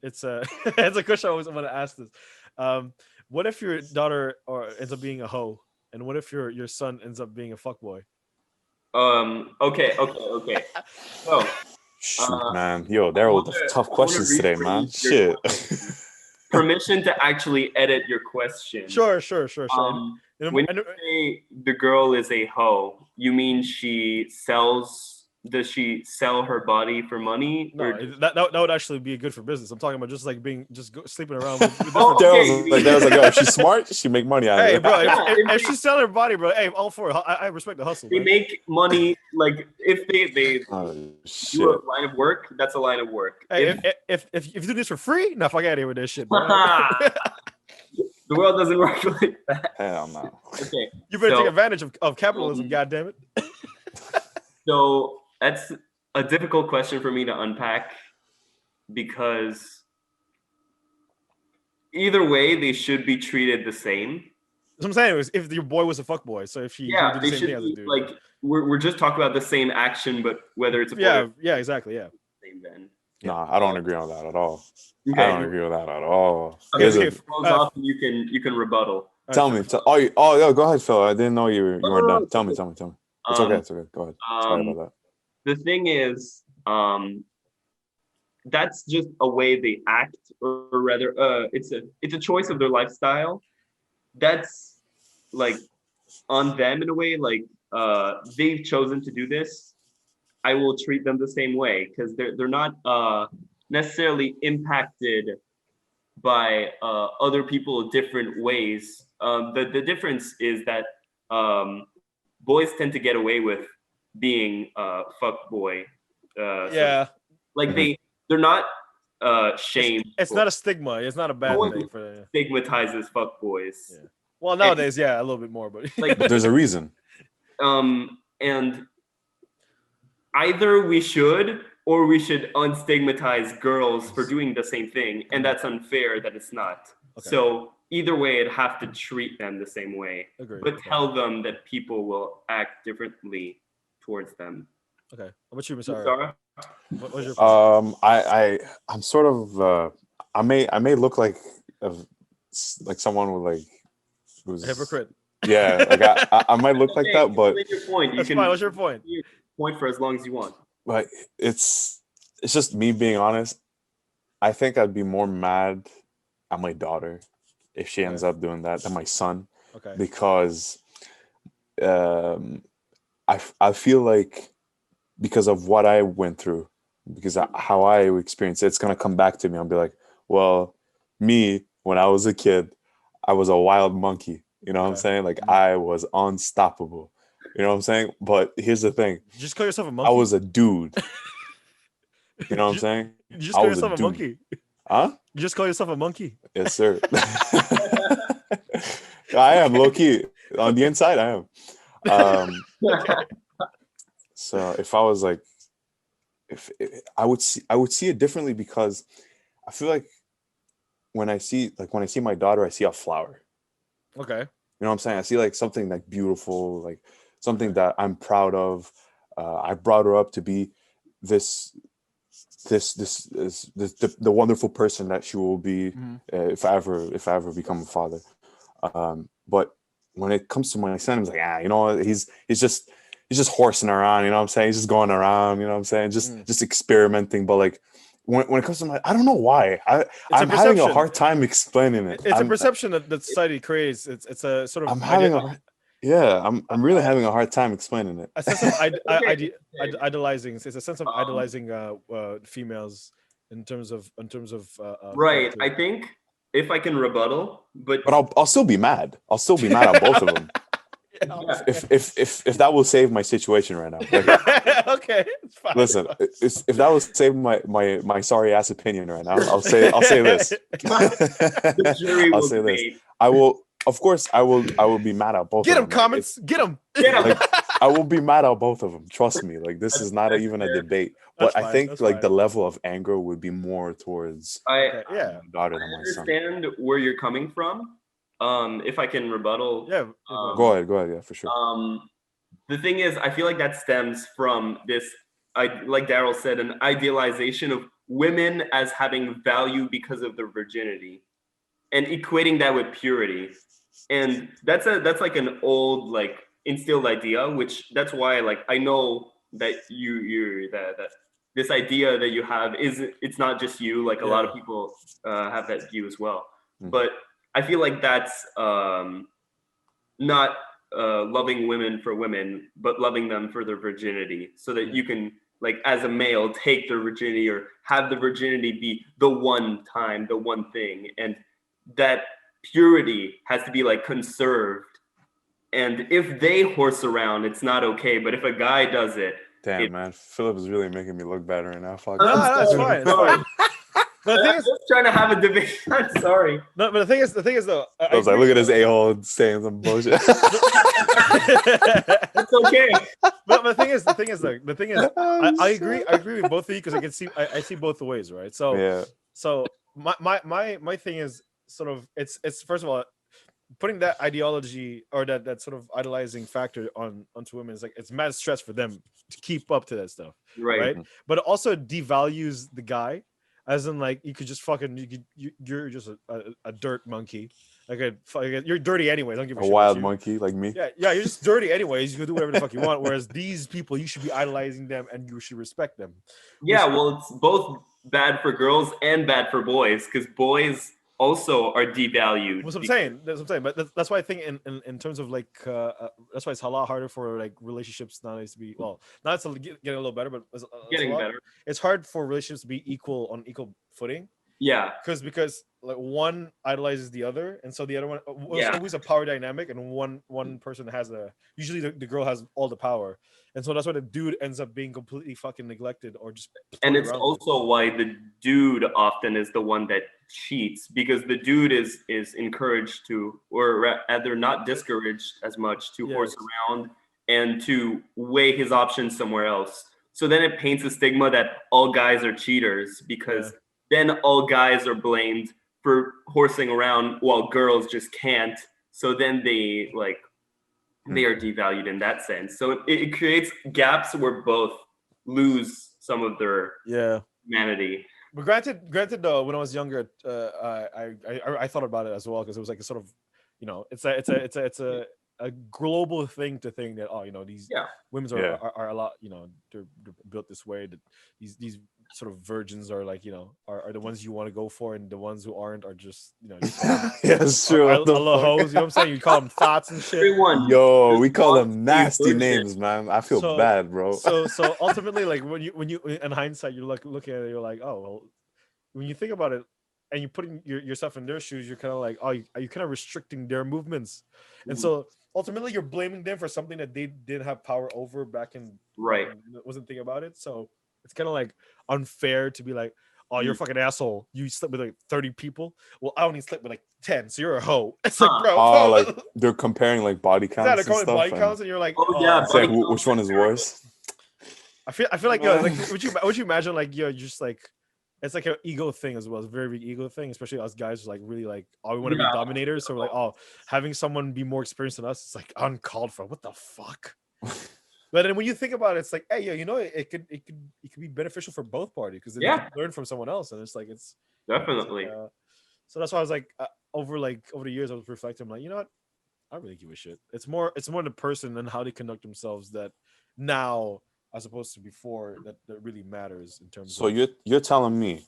it's a it's a question I always want to ask this. What if your daughter or ends up being a hoe, and what if your son ends up being a fuckboy? Okay. So, Shoot, uh, man. Yo, I they're all want the to tough I want to questions today, man. rephrase your Shit. question. Permission to actually edit your question. Sure. When And you say the girl is a hoe, you mean does she sell her body for money no, or that would actually be good for business. I'm talking about just like sleeping around with different. Oh, okay. There was like, yo, if she's smart, she make money out of Hey, it. bro, Yeah, if she's selling her body, bro, hey, all for it. I respect the hustle, they man. make money like if they Oh do a shit. line of work, that's a line of work. Hey, if you do this for free, nah, fuck out of here with this shit, bro. The world doesn't work like that. Hell no. Okay. You better take So, advantage of capitalism, goddammit. so that's a difficult question for me to unpack because either way they should be treated the same. What I'm saying is, if your boy was a fuck boy, so if he would Yeah, do the they same thing should as a be dude. like we're just talking about the same action, but whether it's a boy or Yeah, exactly, yeah. same then. Nah, I don't agree on that at all. Okay. I don't agree with that at all. Okay, There's so a- close off and you can rebuttal. Tell me. Oh, yo, go ahead, Phil. I didn't know you weren't no, done. Tell me. It's okay. It's okay. Go ahead. Sorry about that. The thing is, that's just a way they act, or rather, it's a choice of their lifestyle. That's like on them in a way. Like they've chosen to do this. I will treat them the same way because they're not necessarily impacted by other people different ways. The difference is that boys tend to get away with being fuck boy. Yeah. Like they're not shamed. It's not a stigma. It's not a bad No one thing for. stigmatizes fuck boys. Yeah. Well, nowadays, yeah, a little bit more, but Like But there's a reason. and either we should or we should unstigmatize girls for doing the same thing, and that's unfair that it's not. Okay. So either way, I'd have to treat them the same way, Agreed. but Okay. tell them that people will act differently towards them. Okay. How about you, Miss Ara? Sarah? What was your I'm sort of I may look like someone with like who's a hypocrite? Yeah, like I might look like that, but Your point. You That's can fine. What's your point? point for as long as you want. like it's just me being honest. I think I'd be more mad at my daughter if she ends up doing that than my son, Okay. because I feel like because of what I went through, because how I experienced it, it's gonna come back to me. I'll be like, well, me when I was a kid, I was a wild monkey. You know what I'm saying? Like I was unstoppable. You know what I'm saying? But here's the thing. You just call yourself a monkey? I was a dude. You know what I'm saying? You just call yourself a monkey? Huh? You just call yourself a monkey? Yes, sir. I am low key. On the inside, I am. So if I was like, I would see it differently, because I feel like when I see my daughter, I see a flower. Okay. You know what I'm saying? I see like something like beautiful, like something that I'm proud of. I brought her up to be this the wonderful person that she will be if I ever become a father. But when it comes to my son, I'm like, you know what? He's just horsing around. You know what I'm saying? He's just going around. You know what I'm saying? Just experimenting. But like when it comes to I don't know why I'm having a hard time explaining it. It's a perception that society creates. It's a sort of. I'm really having a hard time explaining it. A sense of idolizing. It's a sense of idolizing females in terms of right. I think if I can rebuttal, but I'll still be mad. I'll still be mad at both of them. Yeah. If that will save my situation right now. Like, okay, it's fine. Listen, if that will save my sorry ass opinion right now, I'll say this. The jury I'll will say this. debate. I will. Of course, I will be mad at both. Get of him, them. comments. Get him. Like, I will be mad at both of them. Trust me. Like this is not even a debate. But I think like the level of anger would be more towards my daughter than my son. I understand where you're coming from. If I can rebuttal. Yeah. Go ahead. Yeah, for sure. The thing is, I feel like that stems from this, like Daryl said, an idealization of women as having value because of their virginity and equating that with purity. And that's like an old like instilled idea, which that's why like I know that you're that this idea that you have is it's not just you, like a lot of people have that view as well. But I feel like that's not loving women for women, but loving them for their virginity, so that you can, like, as a male, take their virginity or have the virginity be the one time, the one thing, and that purity has to be like conserved. And if they horse around, it's not okay. But if a guy does it, Damn, man, Philip is really making me look bad right now. Fuck. No, it's fine. It's fine. But the thing is, just trying to have a debate. I'm sorry. No, but the thing is though, I was like, look at this a-hole saying some bullshit. It's okay. But the thing is, I agree with both of you, because I see both ways, right? So Yeah. So my thing is sort of it's first of all, putting that ideology or that sort of idolizing factor onto women is like, it's mad stress for them to keep up to that stuff, right? But it also devalues the guy, as in like, you could just fucking you're just a dirt monkey, you're dirty anyways. Don't give a shit wild monkey like me. Yeah, you're just dirty anyways. You can do whatever the fuck you want. Whereas these people, you should be idolizing them and you should respect them. Yeah, well, it's both bad for girls and bad for boys, because boys also are devalued. That's what I'm saying. But that's why I think in terms of like that's why it's a lot harder for like relationships nowadays to be, well, now it's getting a little better, but getting better. It's hard for relationships to be on equal footing. Yeah, because like one idolizes the other, and so the other one always a power dynamic, and one person has usually the girl has all the power, and so that's why the dude ends up being completely fucking neglected or just. And it's also why the dude often is the one that cheats, because the dude is encouraged to, or rather not discouraged as much, to horse around and to weigh his options somewhere else. So then it paints a stigma that all guys are cheaters, because then all guys are blamed for horsing around while girls just can't. So then they are devalued in that sense. So it creates gaps where both lose some of their humanity. But granted though, when I was younger, I thought about it as well, because it was like a sort of, it's a global thing to think that, these women are a lot, they're built this way, that these sort of virgins are like, are the ones you want to go for, and the ones who aren't are just, it's true. Are hoes, you know what I'm saying? You call them thoughts and shit. We call them nasty names, man. I feel bad, bro. So ultimately, like, when you in hindsight, you're looking at it, you're like, oh well, when you think about it and you putting yourself in their shoes, you're kind of like, oh, are you kind of restricting their movements? And so ultimately you're blaming them for something that they didn't have power over back in, wasn't thinking about it. So it's kind of like unfair to be like, oh, you're a fucking asshole, you slept with like 30 people, well, I only slept with like 10, so you're a hoe. It's like, bro, like they're comparing like body counts. They're calling body counts, and you're like, which one is worse? I feel like, would you imagine, like, you're just like, it's like an ego thing as well. It's a very big ego thing, especially us guys, like really like, oh, we want to be dominators. So we're like, oh, having someone be more experienced than us, it's like uncalled for. What the fuck? But then when you think about it, it's like, hey, it could be beneficial for both parties, because they can learn from someone else, and it's like, it's definitely. So that's why I was like, over the years, I was reflecting. I'm like, you know what? I don't really give a shit. It's more the person and how they conduct themselves that now, as opposed to before, that really matters in terms. So you're telling me